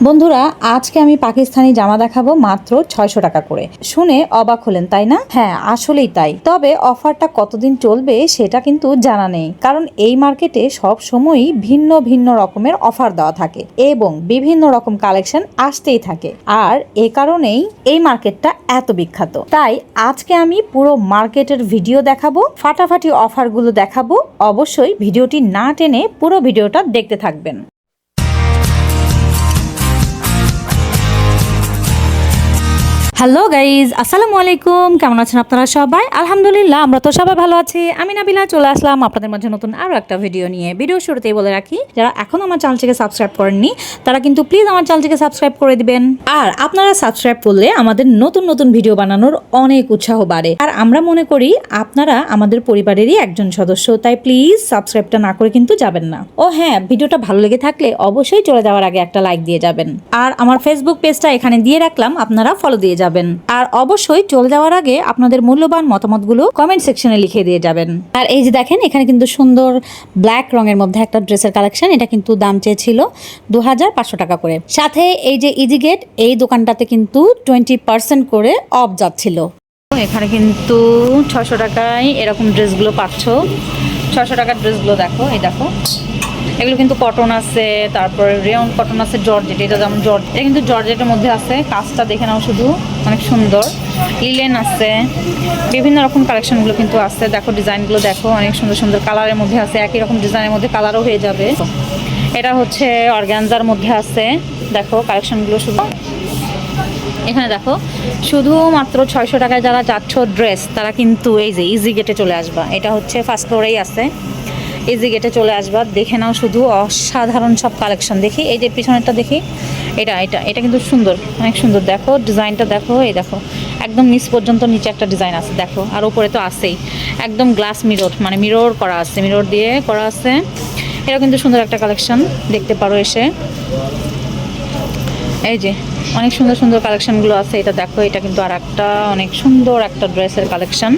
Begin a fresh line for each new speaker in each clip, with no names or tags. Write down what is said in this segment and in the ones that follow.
বন্ধুরা আজকে আমি পাকিস্তানি জামা দেখাবো মাত্র 600 টাকা করে। শুনে অবাক হলেন তাই না? হ্যাঁ আসলেই তাই। তবে অফারটা কতদিন চলবে সেটা কিন্তু জানা নেই, কারণ এই মার্কেটে সব সময়ই ভিন্ন ভিন্ন রকমের অফার দেওয়া থাকে এবং বিভিন্ন রকম কালেকশন আসতেই থাকে। আর এ কারণেই এই মার্কেটটা এত বিখ্যাত। তাই আজকে আমি পুরো মার্কেটের ভিডিও দেখাবো, ফাটাফাটি অফারগুলো দেখাবো। অবশ্যই ভিডিওটি না টেনে পুরো ভিডিওটা দেখতে থাকবেন। হ্যালো গাইজ, আসসালামু আলাইকুম। কেমন আছেন আপনারা সবাই? আলহামদুলিল্লাহ আমরা তো সবাই ভালো আছি। আমি নাবিলা চলে আসলাম আপনাদের মাঝে নতুন আরও একটা ভিডিও নিয়ে। ভিডিও শুরুতেই বলে রাখি, যারা এখনও আমার চ্যানেলটিকে সাবস্ক্রাইব করেননি তারা কিন্তু প্লিজ আমার চ্যানেলটিকে সাবস্ক্রাইব করে দিবেন। আর আপনারা সাবস্ক্রাইব করলে আমাদের নতুন নতুন ভিডিও বানানোর অনেক উৎসাহ বাড়ে। আর আমরা মনে করি আপনারা আমাদের পরিবারেরই একজন সদস্য, তাই প্লিজ সাবস্ক্রাইবটা না করে কিন্তু যাবেন না। ও হ্যাঁ, ভিডিওটা ভালো লেগে থাকলে অবশ্যই চলে যাওয়ার আগে একটা লাইক দিয়ে যাবেন। আর আমার ফেসবুক পেজটা এখানে দিয়ে রাখলাম, আপনারা ফলো দিয়ে যাবেন। আর অবশ্যই চলে যাওয়ার আগে আপনাদের মূল্যবান মতামতগুলো কমেন্ট সেকশনে লিখে দিয়ে যাবেন। আর এই যে দেখেন, এখানে কিন্তু সুন্দর ব্ল্যাক রঙের মধ্যে একটা ড্রেসের কালেকশন। এটা কিন্তু দাম চেয়েছিল 2500 টাকা করে। সাথে এই যে ইজি গেট, এই দোকানটাতে কিন্তু 20% করে অফ যাচ্ছিল। এখানে কিন্তু 600 টাকায় এরকম ড্রেসগুলো পাচ্ছ। 600 টাকার ড্রেসগুলো দেখো, এই দেখো, এগুলো কিন্তু কটন আছে, তারপরে রেয়ন কটন আছে, জর্জেট। এটা যেমন এটা কিন্তু জর্জেটের মধ্যে আছে। কাজটা দেখে নাও, শুধু অনেক সুন্দর। লিলেন আছে, বিভিন্ন রকম কালেকশনগুলো কিন্তু আছে। দেখো ডিজাইনগুলো দেখো, অনেক সুন্দর সুন্দর কালারের মধ্যে আছে। একই রকম ডিজাইনের মধ্যে কালারও হয়ে যাবে। এটা হচ্ছে অর্গানজার মধ্যে আছে। দেখো কালেকশনগুলো শুধু এখানে দেখো। শুধুমাত্র 600 টাকায় যারা যাচ্ছ ড্রেস, তারা কিন্তু এই যে ইজি গেটে চলে আসবা। এটা হচ্ছে ফার্স্ট ফ্লোরেই আছে। ইজি গেটে চলে আসবা, দেখে নাও শুধু অসাধারণ সব কালেকশন। দেখি এই যে পিছনেরটা দেখি, এটা এটা এটা কিন্তু সুন্দর, অনেক সুন্দর। দেখো ডিজাইনটা দেখো, এই দেখো একদম নিচ পর্যন্ত নিচে একটা ডিজাইন আছে দেখো। আর উপরে তো আছেই একদম গ্লাস মিরর, মানে মিরর করা আছে, মিরর দিয়ে করা আছে। এটা কিন্তু সুন্দর একটা কালেকশন, দেখতে পারো এসে। এই যে অনেক সুন্দর সুন্দর কালেকশনগুলো আছে। এটা দেখো, এটা কিন্তু আর একটা অনেক সুন্দর একটা ড্রেসের কালেকশন,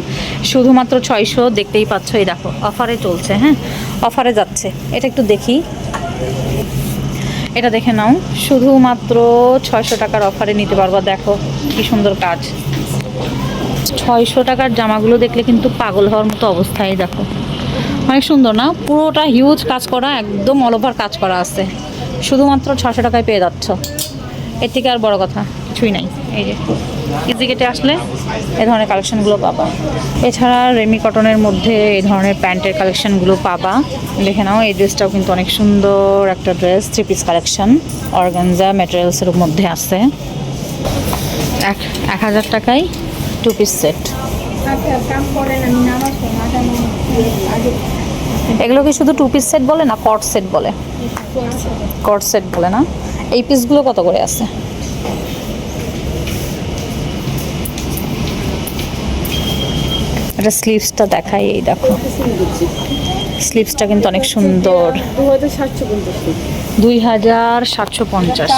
শুধুমাত্র 600। দেখতেই পাচ্ছ, এই দেখো অফারে চলছে। হ্যাঁ, অফারে যাচ্ছে। এটা একটু দেখি, এটা দেখে নাও, শুধুমাত্র 600 টাকার অফারে নিতে পারবা। দেখো কি সুন্দর কাজ। 600 টাকার জামাগুলো দেখলে কিন্তু পাগল হওয়ার মতো অবস্থায়। দেখো অনেক সুন্দর না? পুরোটা হিউজ কাজ করা, একদম অল ওভার কাজ করা আছে। শুধুমাত্র 600 টাকায় পেয়ে যাচ্ছ। এর থেকে আর বড় কথা কিছুই নাই। এই যে ইজি গেটে আসলে এই ধরনের কালেকশনগুলো পাবা। এছাড়া রেমি কটনের মধ্যে এই ধরনের প্যান্টের কালেকশনগুলো পাবা। দেখে নাও, এই ড্রেসটাও কিন্তু অনেক সুন্দর একটা ড্রেস, 3 পিস কালেকশন, অর্গানজা ম্যাটেরিয়ালসের মধ্যে আছে। 1000 টাকায় 2 পিস সেট। এগুলো কি শুধু 2 পিস সেট বলে না, কট সেট বলে? কট সেট বলে না? এই পিসগুলো কত করে আছে? এটা স্লিভসটা দেখাই, এই দেখো স্লিভসটা কিন্তু অনেক সুন্দর। 2750।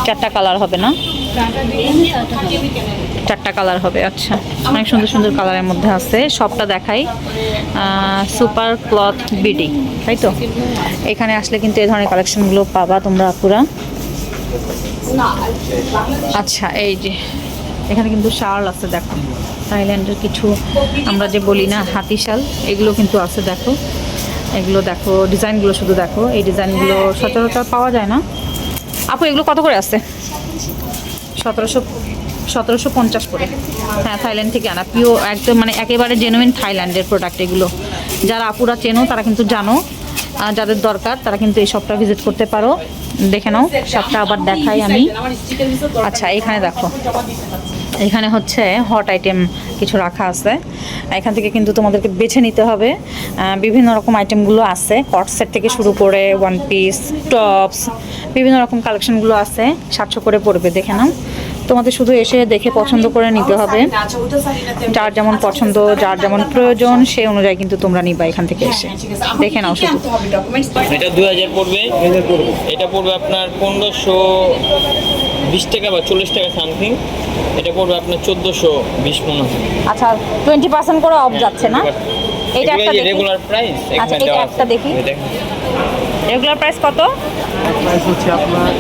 4টা কালার হবে না? 4টা কালার হবে। আচ্ছা, অনেক সুন্দর সুন্দর কালারের মধ্যে আছে। সবটা দেখাই। সুপার ক্লথ বিডি, তাই তো? এখানে আসলে কিন্তু এই ধরনের কালেকশনগুলো পাবা তোমরা আপুরা। আচ্ছা, এই যে এখানে কিন্তু শাল আছে। দেখো থাইল্যান্ডের কিছু আমরা যে বলি না হাতি শাল, এগুলো কিন্তু আছে। দেখো এগুলো দেখো, ডিজাইনগুলো শুধু দেখো। এই ডিজাইনগুলো সচরাচর পাওয়া যায় না। আপু এগুলো কত করে আছে? 1750 করে। হ্যাঁ, থাইল্যান্ড থেকে আনা, পিও একদম, মানে একেবারে জেনুইন থাইল্যান্ডের প্রোডাক্ট এগুলো। যারা আপুরা চেনো তারা কিন্তু জানো, যাদের দরকার তারা কিন্তু এই শপটা ভিজিট করতে পারো। দেখে নাও শপটা আবার দেখাই আমি। আচ্ছা, এখানে দেখো, এখানে হচ্ছে হট আইটেম কিছু রাখা আছে। এখান থেকে কিন্তু তোমাদেরকে বেছে নিতে হবে। বিভিন্ন রকম আইটেমগুলো আছে, কট সেট থেকে শুরু করে ওয়ান পিস, টপস, বিভিন্ন রকম কালেকশনগুলো আছে। 700 করে পড়বে। দেখে নাও, তোমাদের শুধু এসে দেখে পছন্দ করে নিতে হবে। যার যেমন পছন্দ, যার যেমন প্রয়োজন, সেই অনুযায়ী কিন্তু তোমরা নিবা এখান থেকে এসে। দেখে নাও শুধু।
এটা 2000 পড়বে। এটা পড়বে আপনার 1520 টাকা বা 40 টাকা সামথিং। এটা পড়বে আপনার 1420 মনে হয়।
আচ্ছা, 20% করে অফ যাচ্ছে না? এটা একটা দেখি।
Regular price.
আচ্ছা, এটা একটা দেখি। রেগুলার প্রাইস কত?
প্রাইস হচ্ছে আপনার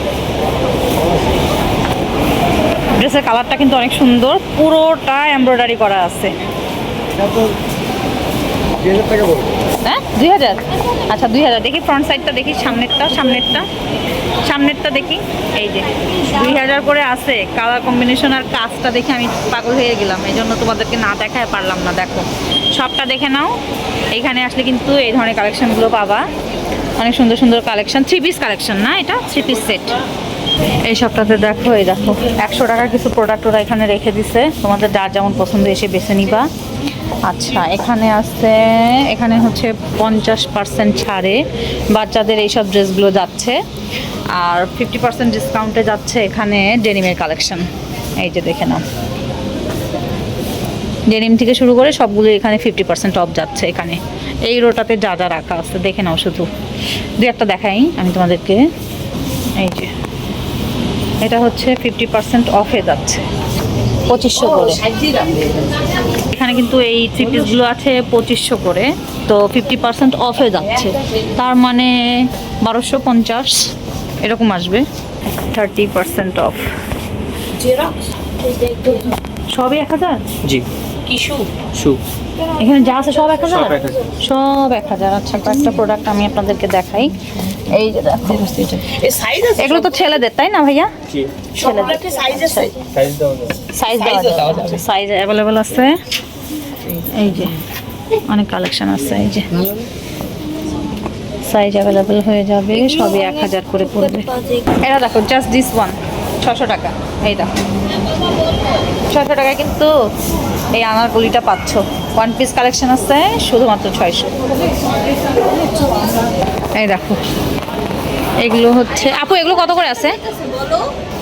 ড্রেসের কালারটা কিন্তু অনেক সুন্দর, পুরোটা এমব্রয়ডারি করা আছে। হ্যাঁ 2000, আচ্ছা 2000। দেখি ফ্রন্ট সাইডটা দেখি, সামনেরটা দেখি। এই যে 2000 করে আছে। কালার কম্বিনেশন আর কাজটা দেখে আমি পাগল হয়ে গেলাম, এই জন্য তোমাদেরকে না দেখায় পারলাম না। দেখো সবটা দেখে নাও। এখানে আসলে কিন্তু এই ধরনের কালেকশনগুলো পাবা, অনেক সুন্দর সুন্দর কালেকশন। 3 পিস কালেকশন না, এটা 3 পিস সেট। এই সবটাতে দেখো, এই দেখো 100 টাকার কিছু প্রোডাক্ট ওরা এখানে রেখে দিছে, তোমাদের যার যেমন পছন্দ এসে বেছে নিবা। আচ্ছা এখানে আছে, এখানে হচ্ছে 50% ছাড়ে বাচ্চাদের এইসব ড্রেসগুলো যাচ্ছে, আর 50% ডিসকাউন্টে যাচ্ছে এখানে ডেনিমের কালেকশন। এই যে দেখে নাও, ডেনিম থেকে শুরু করে সবগুলো এখানে 50% অফ যাচ্ছে। এখানে এই রোটাতে যা যা রাখা আছে দেখে নাও, শুধু দু একটা দেখাই আমি তোমাদেরকে। এই যে এটা হচ্ছে 50% অফে যাচ্ছে, 2500 করে। এখানে কিন্তু এই 3 পিসগুলো আছে 2500 করে, তো 50% অফে যাচ্ছে, তার মানে 1250 এরকম আসবে। 30% অফ, সবই 1000।
জি শু
এখানে যা আছে সব 1000,
সব 1000।
সব 1000। আচ্ছা কয়েকটা প্রোডাক্ট আমি আপনাদেরকে দেখাই। এই যে দেখো, এগুলো তো ছেলেদের তাই না ভাইয়া?
জি
ছেলেদের
সাইজ দাও না।
সাইজ দেওয়া যাবে, সাইজ অ্যাভেলেবল আছে। এই যে অনেক কালেকশন আছে, এই যে সাইজ অ্যাভেলেবল হয়ে যাবে, সবই 1000 করে পড়বে। এটা দেখো জাস্ট দিস ওয়ান 600 টাকা। এই দেখো 600 টাকায় কিন্তু এই আনারকলিটা পাচ্ছ। 1 পিস কালেকশন আছে শুধুমাত্র 600। এই দেখো এগুলো হচ্ছে, আপু এগুলো কত করে আছে?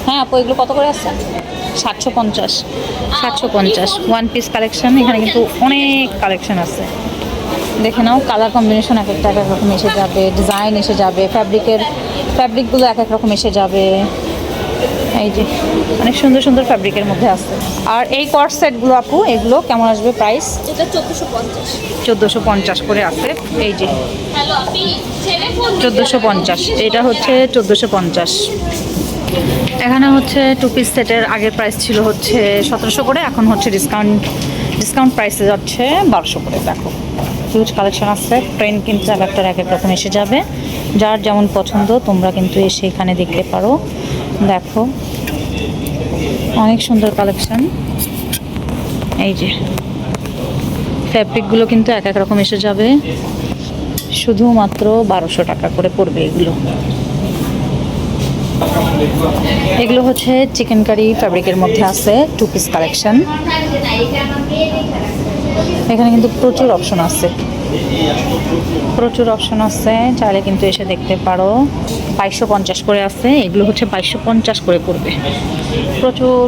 হ্যাঁ আপু এগুলো কত করে আছে? 750, 750 1 পিস কালেকশন। এখানে কিন্তু অনেক কালেকশন আছে, দেখে নাও। কালার কম্বিনেশন এক একটা এক এক রকম এসে যাবে, ডিজাইন এসে যাবে, ফ্যাব্রিকগুলো এক এক রকম এসে যাবে। এই যে অনেক সুন্দর সুন্দর ফ্যাব্রিকের মধ্যে আছে। আর এই কট সেটগুলো আপু এগুলো কেমন আসবে প্রাইস?
এটা 1450।
1450 করে আছে। এই যে 1450, এটা হচ্ছে 1450। এখানে হচ্ছে 2 পিস সেটের আগের প্রাইস ছিল হচ্ছে 1700 করে, এখন হচ্ছে ডিসকাউন্ট প্রাইসে যাচ্ছে 1200 করে। দেখো হিউজ কালেকশন আছে, ট্রেন কিন্তু এক একটা এক এক রকম এসে যাবে, যার যেমন পছন্দ তোমরা কিন্তু এসে এখানে দেখতে পারো। দেখো অনেক সুন্দর কালেকশন। এই যে ফ্যাব্রিকগুলো কিন্তু এক এক রকম এসে যাবে, শুধুমাত্র 1200 টাকা করে পড়বে এগুলো। এগুলো হচ্ছে চিকেন কারি ফ্যাব্রিকের মধ্যে আছে 2 পিস কালেকশন। এখানে কিন্তু প্রচুর অপশন আছে, চাইলে কিন্তু এসে দেখতে পারো। 2250 করে আছে, এগুলো হচ্ছে 2250 করে পড়বে।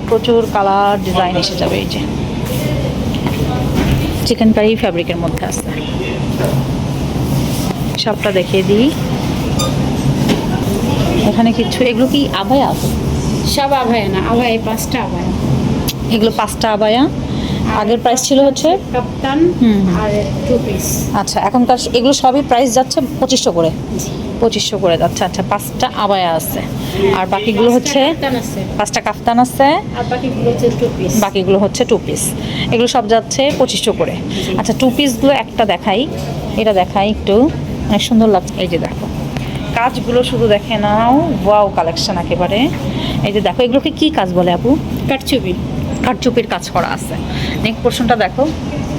প্রচুর কালার ডিজাইন এসে যাবে। এই যে চিকেন কারি ফ্যাব্রিকের মধ্যে আছে, সবটা দেখিয়ে দিই। এখানে কিছু, এগুলো কি আবায়া?
সব আভায়া না, আভায়া 5টা আভায়া।
এগুলো 5টা আবায়া। আগের প্রাইস ছিল হচ্ছে
কাপ্তান আর 2 পিস।
আচ্ছা এখনকার এগুলো সবই প্রাইস যাচ্ছে 2500 করে, 2500 করে যাচ্ছে। আচ্ছা 5টা আবায়া আছে, আর বাকিগুলো হচ্ছে
কাপ্তান আছে,
5টা কাফতান আছে,
আর বাকিগুলো হচ্ছে 2 পিস।
বাকিগুলো হচ্ছে 2 পিস। এগুলো সব যাচ্ছে 2500 করে। আচ্ছা 2 পিসগুলো একটা দেখাই, এটা দেখাই একটু, অনেক সুন্দর লাগছে। এই যে দেখো কাজগুলো শুধু দেখে নাও, ওয়াও কালেকশন একেবারে। এই যে দেখো এগুলোকে কি কাজ বলে আপু? কারচুপির কাজ করা আছে। নেক পোর্শনটা দেখো,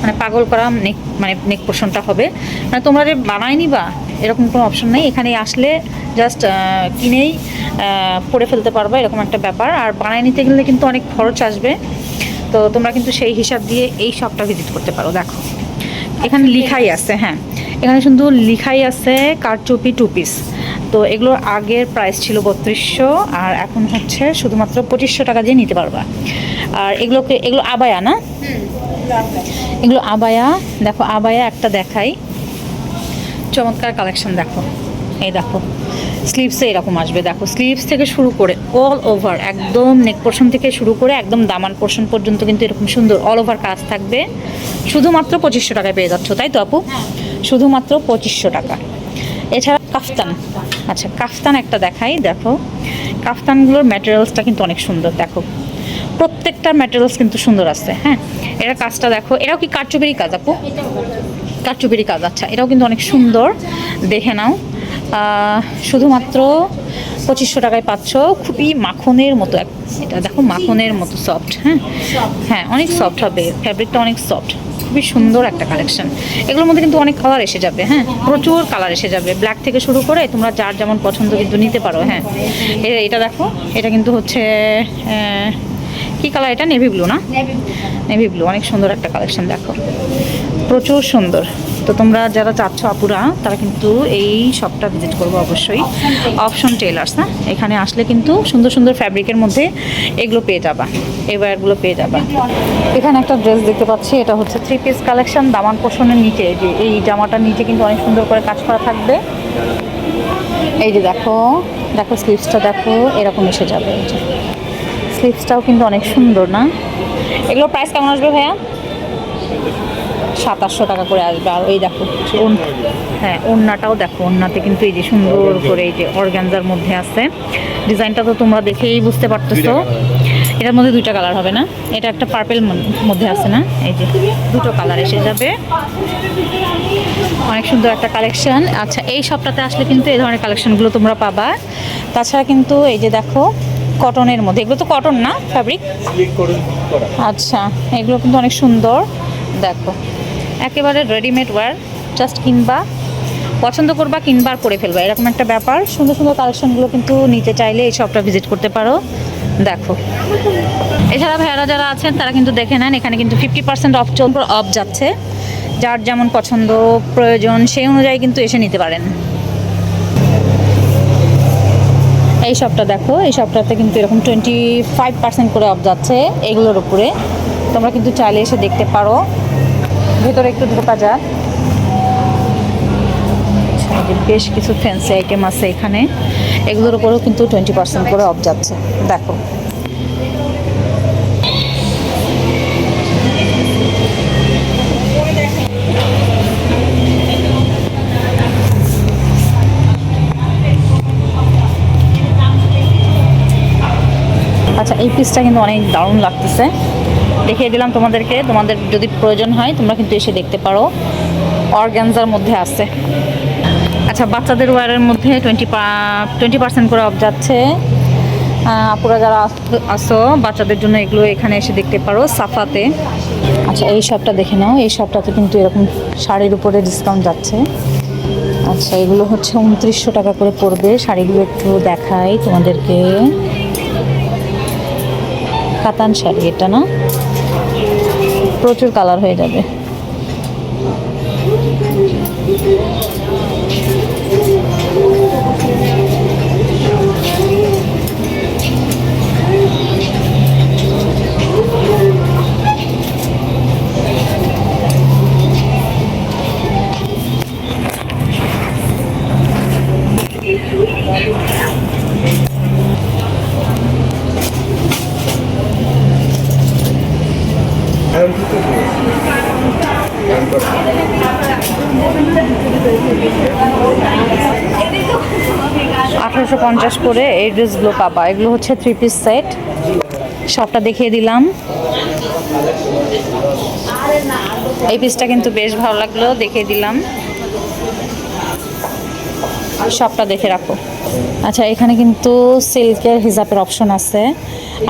মানে পাগল করা নেক, মানে নেক পোর্শনটা হবে, মানে তোমরা যে বানাই নিবা এরকম কোনো অপশন নেই। এখানে আসলে জাস্ট কিনেই পরে ফেলতে পারবা, এরকম একটা ব্যাপার। আর বানাই নিতে গেলে কিন্তু অনেক খরচ আসবে, তো তোমরা কিন্তু সেই হিসাব দিয়ে এই শপটা ভিজিট করতে পারো। দেখো এখানে লিখাই আছে, হ্যাঁ এখানে শুধু লিখাই আছে কারচুপি 2 পিস। তো এগুলোর আগের প্রাইস ছিল 3200, আর এখন হচ্ছে শুধুমাত্র 2500 টাকা দিয়ে নিতে পারবা। আর এগুলো আবায়া না, এগুলো আবায়া। দেখো আবায়া একটা দেখাই, চমৎকার কালেকশন। দেখো এই দেখো স্লিভসে এরকম আসবে। দেখো স্লিভস থেকে শুরু করে অল ওভার, একদম নেক পোর্শন থেকে শুরু করে একদম দামান পোর্শন পর্যন্ত কিন্তু এরকম সুন্দর অল ওভার কাজ থাকবে। শুধুমাত্র 2500 টাকায় পেয়ে যাচ্ছ, তাই তো আপু? শুধুমাত্র 2500 টাকা। এছাড়া কাফতান, আচ্ছা কাফতান একটা দেখাই। দেখো কাফতানগুলোর ম্যাটেরিয়ালসটা কিন্তু অনেক সুন্দর। দেখো প্রত্যেকটা ম্যাটেরিয়ালস কিন্তু সুন্দর আছে। হ্যাঁ, এর কাজটা দেখো, এটাও কি কারচুপির কাজ আপু? কারচুপির কাজ। আচ্ছা, এটাও কিন্তু অনেক সুন্দর, দেখে নাও। শুধুমাত্র 2500 টাকায় পাচ্ছ। খুবই মাখনের মতো এটা দেখো, মাখনের মতো সফট। হ্যাঁ হ্যাঁ, অনেক সফট হবে, ফ্যাব্রিকটা অনেক সফট, খুবই সুন্দর একটা কালেকশন। এগুলোর মধ্যে কিন্তু অনেক কালার এসে যাবে। হ্যাঁ, প্রচুর কালার এসে যাবে, ব্ল্যাক থেকে শুরু করে তোমরা যার যেমন পছন্দ কিন্তু নিতে পারো। হ্যাঁ, এটা দেখো, এটা কিন্তু হচ্ছে কি কালার এটা? নেভি ব্লু না? নেভি ব্লু, অনেক সুন্দর একটা কালেকশন দেখো, প্রচুর সুন্দর। তো তোমরা যারা চাচ্ছ আপুরা, তারা কিন্তু এই শপটা ভিজিট করবো অবশ্যই, অপশন টেলার্স। না, এখানে আসলে কিন্তু সুন্দর সুন্দর ফ্যাব্রিকের মধ্যে এগুলো পেয়ে যাবা, এই ওয়্যারগুলো পেয়ে যাবা। এখানে একটা ড্রেস দেখতে পাচ্ছি, এটা হচ্ছে 3 পিস কালেকশন, দামান পোষণের নিচে, যে এই জামাটার নিচে কিন্তু অনেক সুন্দর করে কাজ করা থাকবে। এই যে দেখো দেখো, স্লিভসটা দেখো, এরকম এসে যাবে। এই যে স্লিভসটাও কিন্তু অনেক সুন্দর না? এগুলোর প্রাইস কেমন আসবে ভাইয়া? 2700 টাকা করে আসবে। আর এই দেখো, হ্যাঁ, ওড়নাটাও দেখো, ওড়নাতে কিন্তু এই যে সুন্দর করে এই যে অর্গানজার মধ্যে আছে। ডিজাইনটা তো তোমরা দেখেই বুঝতে পারতেছো। এটার মধ্যে 2টা কালার হবে না? এটা একটা পার্পেল মধ্যে আছে না? এই যে 2টো কালার এসে যাবে, অনেক সুন্দর একটা কালেকশন। আচ্ছা, এই সপ্তাহে আসলে কিন্তু এই ধরনের কালেকশনগুলো তোমরা পাবা। তাছাড়া কিন্তু এই যে দেখো, কটনের মধ্যে, এগুলো তো কটন না ফ্যাব্রিক? আচ্ছা, এগুলো কিন্তু অনেক সুন্দর দেখো, একেবারে রেডিমেড ওয়্যার, জাস্ট কিনবা, পছন্দ করবা, কিনবার পরে ফেলবা, এরকম একটা ব্যাপার। সুন্দর সুন্দর কালেকশনগুলো কিন্তু নিতে চাইলে এই শপটা ভিজিট করতে পারো। দেখো, এছাড়া ভাইয়ারা যারা আছেন তারা কিন্তু দেখে নেন, এখানে কিন্তু 50% অফ যাচ্ছে। যার যেমন পছন্দ প্রয়োজন সেই অনুযায়ী কিন্তু এসে নিতে পারেন। এই শপটা দেখো, এই শপটাতে কিন্তু এরকম 25% করে অফ যাচ্ছে এগুলোর উপরে। তোমরা কিন্তু চাইলে এসে দেখতে পারো। ভেতরে একটু ঢোকা যাক। বেশ কিছু ফ্যান্সি আইটেম আছে এখানে, এগুলোর উপরেও কিন্তু 20% করে অফ যাচ্ছে। দেখো, আচ্ছা, এই পিসটা কিন্তু অনেক দারুণ লাগতেছে, দেখিয়ে দিলাম তোমাদেরকে। তোমাদের যদি প্রয়োজন হয় তোমরা কিন্তু এসে দেখতে পারো, অর্গানজার মধ্যে আছে। আচ্ছা, বাচ্চাদের ওয়্যারের মধ্যে 20% করে অফ যাচ্ছে। আপুরা যারা আসো বাচ্চাদের জন্য, এগুলো এখানে এসে দেখতে পারো সাফাতে। আচ্ছা, এই শপটা দেখে নাও, এই শপটাতে কিন্তু এরকম শাড়ির উপরে ডিসকাউন্ট যাচ্ছে। আচ্ছা, এগুলো হচ্ছে 2900 টাকা করে পড়বে। শাড়িগুলো একটু দেখাই তোমাদেরকে, কাতান শাড়ি এটা না? প্রচুর কালার হয়ে যাবে। $1850 করে এই ড্রেসগুলো পাবা। এগুলো হচ্ছে 3 পিস সেট। সবটা দেখিয়ে দিলাম। এই পিসটা কিন্তু বেশ ভালো লাগলো, দেখিয়ে দিলাম। সবটা দেখে রাখো। আচ্ছা, এখানে কিন্তু সিল্কের হিজাবের অপশন আছে,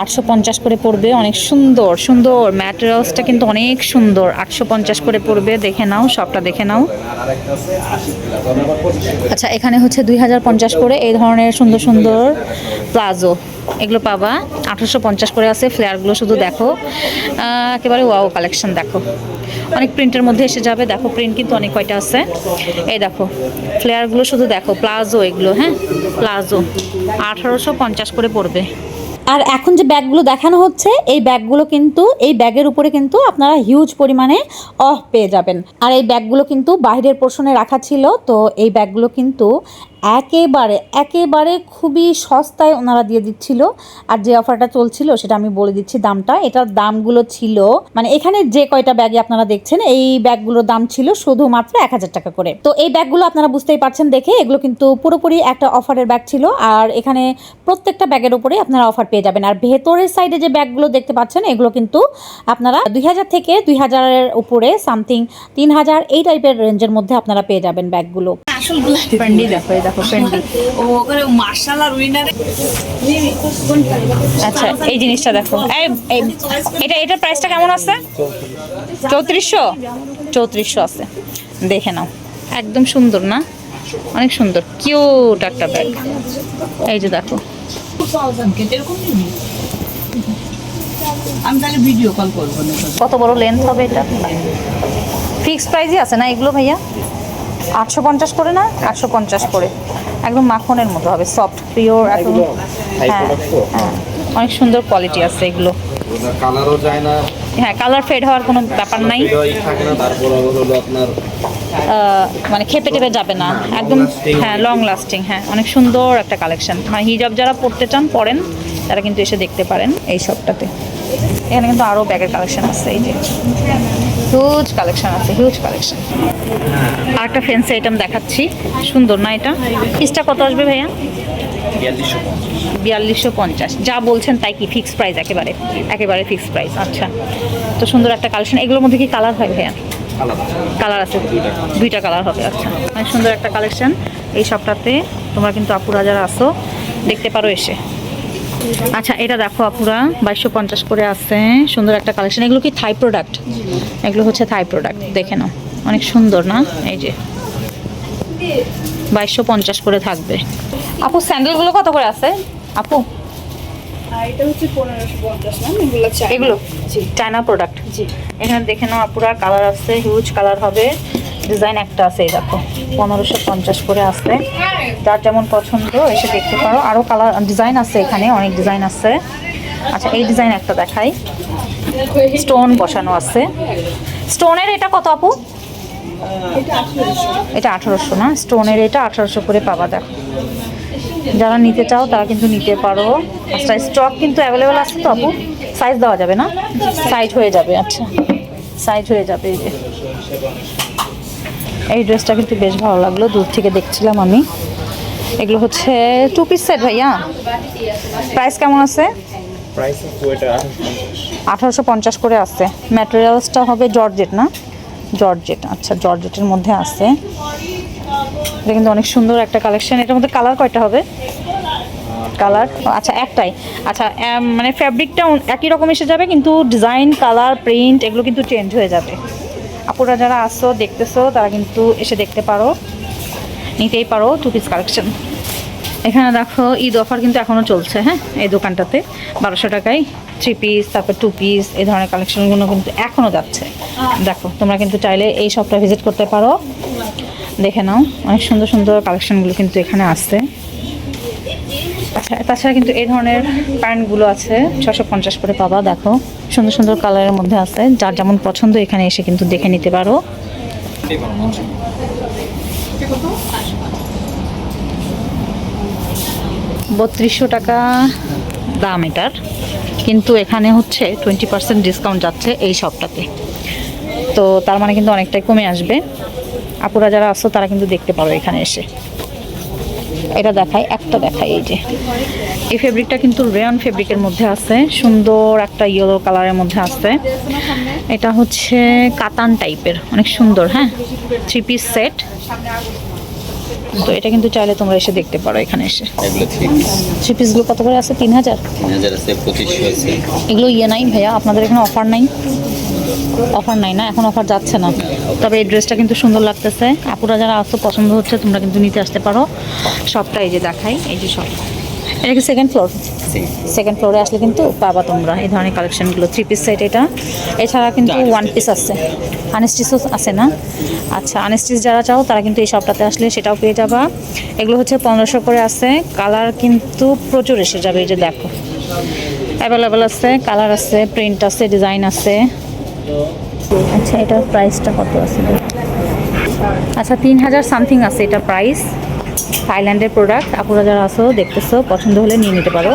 850 করে পড়বে। অনেক সুন্দর সুন্দর ম্যাটেরিয়ালসটা কিন্তু অনেক সুন্দর, 850 করে পড়বে। দেখে নাও, সবটা দেখে নাও। আচ্ছা, এখানে হচ্ছে 2050 করে এই ধরনের সুন্দর সুন্দর প্লাজো, এগুলো পাবা। 1850 করে আছে। ফ্লেয়ারগুলো শুধু দেখো, একেবারে ওয়াও কালেকশন। দেখো, অনেক প্রিন্টের মধ্যে এসে যাবে। দেখো, প্রিন্ট কিন্তু অনেক কয়টা আছে। এই দেখো, ফ্লেয়ারগুলো শুধু দেখো, প্লাজো এগুলো। হ্যাঁ, প্লাজো 1850 করে পড়বে। আর এখন যে ব্যাগগুলো দেখানো হচ্ছে, এই ব্যাগগুলো কিন্তু, এই ব্যাগের উপরে কিন্তু আপনারা হিউজ পরিমাণে অফ পেয়ে যাবেন। আর এই ব্যাগগুলো কিন্তু বাইরের পোর্শনে রাখা ছিল, তো এই ব্যাগগুলো কিন্তু একেবারে একেবারে খুবই সস্তায় ওনারা দিয়ে দিচ্ছিল। আর যে অফারটা চলছিল সেটা আমি বলে দিচ্ছি দামটা। এটার দামগুলো ছিল মানে এখানে যে কয়টা ব্যাগে আপনারা দেখছেন এই ব্যাগগুলোর দাম ছিল শুধুমাত্র 1000 টাকা করে। তো এই ব্যাগগুলো আপনারা বুঝতেই পারছেন দেখে, এগুলো কিন্তু পুরোপুরি একটা অফারের ব্যাগ ছিল। আর এখানে প্রত্যেকটা ব্যাগের উপরে আপনারা অফার পেয়ে যাবেন। আর ভেতরের সাইডে যে ব্যাগগুলো দেখতে পাচ্ছেন এগুলো কিন্তু আপনারা 2000 থেকে 2000-এর উপরে সামথিং 3000 এই টাইপের রেঞ্জের মধ্যে আপনারা পেয়ে যাবেন ব্যাগগুলো। পেন্ডি দেখো, এই দেখো পেন্ডি। আচ্ছা এই জিনিসটা দেখো, এটা প্রাইসটা কেমন আছে? 3400 আছে, দেখে নাও। একদম সুন্দর না, অনেক সুন্দর, কিউট একটা ব্যাগ। এই যে দেখো,
আমি তাহলে ভিডিও কল করবো না।
কত বড় লেন্থ হবে এটা? ফিক্স প্রাইসই আছে না এগুলো ভাইয়া? 850 করে না? 850 করে, একদম মাখনের মতো হবে, সফট পিওর একদম। হ্যাঁ হ্যাঁ, অনেক সুন্দর কোয়ালিটি আছে এগুলো।
কালারও যায় না,
হ্যাঁ কালার ফেড হওয়ার কোনো ব্যাপার নাই,
থাকে না। তারপর হলো আপনার
মানে খেপে টেপে যাবে না একদম। হ্যাঁ লং লাস্টিং, হ্যাঁ অনেক সুন্দর একটা কালেকশন। মানে হিজাব যারা পড়তে চান পরেন তারা কিন্তু এসে দেখতে পারেন এই শপটাতে। এখানে কিন্তু আরও ব্যাগের কালেকশন আছে, এই যে হিউজ কালেকশন আছে, হিউজ কালেকশন। আর একটা ফ্যান্সি আইটেম দেখাচ্ছি, সুন্দর না এটা? পিসটা কত আসবে ভাইয়া? 4250। যা বলছেন তাই কি ফিক্স প্রাইস? একেবারে একেবারে ফিক্স প্রাইস। আচ্ছা, তো সুন্দর একটা কালেকশন। এগুলোর মধ্যে কি কালার হয় ভাইয়া? কালার আছে, দুইটা কালার হবে। আচ্ছা, অনেক সুন্দর একটা কালেকশন। এই সবটাতে তোমরা কিন্তু আপুরা যারা আসো দেখতে পারো এসে। আচ্ছা এটা দেখো আপুরা, 2250 করে আছে, সুন্দর একটা কালেকশন। এগুলো কি থাই প্রোডাক্ট? এগুলো হচ্ছে থাই প্রোডাক্ট, দেখে নাও, অনেক সুন্দর না? এই যে 2250 করে থাকবে। আপু স্যান্ডেলগুলো কত করে আছে আপু?
এটা হচ্ছে 1550 না, এগুলো
এগুলো চায়না প্রোডাক্ট।
জি।
এখানে দেখে নাও আপুরা, কালার আছে, হিউজ কালার হবে, ডিজাইন একটা আছে। এই দেখো 1550 করে আছে, যার যেমন পছন্দ এসে দেখতে পারো। আরও কালার ডিজাইন আছে, এখানে অনেক ডিজাইন আছে। আচ্ছা এই ডিজাইন একটা দেখাই, স্টোন বসানো আছে। স্টোনের এটা কত আপু? এটা 1800 না? স্টোনের এটা 1800 করে পাবা। দেখো যারা নিতে চাও তারা কিন্তু নিতে পারো। আচ্ছা স্টক কিন্তু অ্যাভেলেবেল আছে তো আপু? সাইজ দেওয়া যাবে না? সাইজ হয়ে যাবে। আচ্ছা সাইজ হয়ে যাবে। এই যে এই ড্রেসটা কিন্তু বেশ ভালো লাগলো, দূর থেকে দেখছিলাম আমি। এগুলো হচ্ছে 2 পিস সেট ভাইয়া, প্রাইস কেমন আছে?
প্রাইস ওইটা
1850 করে আছে। ম্যাটেরিয়ালসটা হবে জর্জেট না? জর্জেট। আচ্ছা জর্জেটের মধ্যে আছে। এটা কিন্তু অনেক সুন্দর একটা কালেকশন। এটার মধ্যে কালার কয়টা হবে? কালার আচ্ছা একটাই। আচ্ছা মানে ফ্যাব্রিকটা একই রকম এসে যাবে, কিন্তু ডিজাইন, কালার, প্রিন্ট এগুলো কিন্তু চেঞ্জ হয়ে যাবে। আপুরা যারা আসছো দেখতেছো তারা কিন্তু এসে দেখতে পারো, নিতেই পারো 2 পিস কালেকশন। এখানে দেখো ঈদ অফার কিন্তু এখনও চলছে। হ্যাঁ এই দোকানটাতে 1200 টাকায় 3 পিস, তারপর 2 পিস এই ধরনের কালেকশনগুলো কিন্তু এখনও যাচ্ছে। দেখো তোমরা কিন্তু চাইলে এই শপটা ভিজিট করতে পারো, দেখে নাও, অনেক সুন্দর সুন্দর কালেকশনগুলো কিন্তু এখানে আসছে। আচ্ছা তাছাড়া কিন্তু এই ধরনের প্যান্টগুলো আছে 650 করে পাবা। দেখো সুন্দর সুন্দর কালারের মধ্যে আছে, যার যেমন পছন্দ এখানে এসে কিন্তু দেখে নিতে পারো। 3200 টাকা দাম এটার, কিন্তু এখানে হচ্ছে 20% ডিসকাউন্ট যাচ্ছে এই শপটাতে। তো তার মানে কিন্তু অনেকটাই কমে আসবে। আপুরা যারা আসছো তারা কিন্তু দেখতে পারো এখানে এসে। এটা দেখাই, একটা দেখাই। এই যে এই ফেব্রিকটা কিন্তু রেয়ন ফেব্রিকের মধ্যে আছে, সুন্দর একটা ইয়েলো কালারের মধ্যে আছে। এটা হচ্ছে কাতান টাইপের, অনেক সুন্দর। হ্যাঁ 3 পিস সেট। তো এটা কিন্তু চাইলে তোমরা এসে দেখতে পারো এখানে এসে।
এগুলো
3 পিসগুলো কত করে আছে? 3000।
3000 আছে, 2500 আছে।
এগুলো ইয়ে নাই ভাইয়া আপনাদের এখানে? অফার নাই? অফার নাই না, এখন অফার যাচ্ছে না। তবে এই ড্রেসটা কিন্তু সুন্দর লাগতেছে। আপুরা যারা আসতো পছন্দ হচ্ছে তোমরা কিন্তু নিতে আসতে পারো। সবটা এই যে দেখাই, এই যে সব। এটা কি সেকেন্ড ফ্লোর? সেকেন্ড ফ্লোরে আসলে কিন্তু পাবা তোমরা এই ধরনের কালেকশনগুলো। 3 পিস সেট এটা। এছাড়া কিন্তু 1 পিস আছে, আনস্টিচও আছে না? আচ্ছা আনস্টিচ যারা চাও তারা কিন্তু এই শপটাতে আসলে সেটাও পেয়ে যাবা। এগুলো হচ্ছে 1500 করে আছে। কালার কিন্তু প্রচুর এসে যাবে। এই যে দেখো অ্যাভেলেবেল আছে, কালার আছে, প্রিন্ট আছে, ডিজাইন আছে। আচ্ছা এটার প্রাইসটা কত আছে? আচ্ছা 3000 সামথিং আছে এটা প্রাইস। থাইল্যান্ডের প্রোডাক্ট। আপুরা যারা আছো দেখতেছো, পছন্দ হলে নিয়ে নিতে পারো।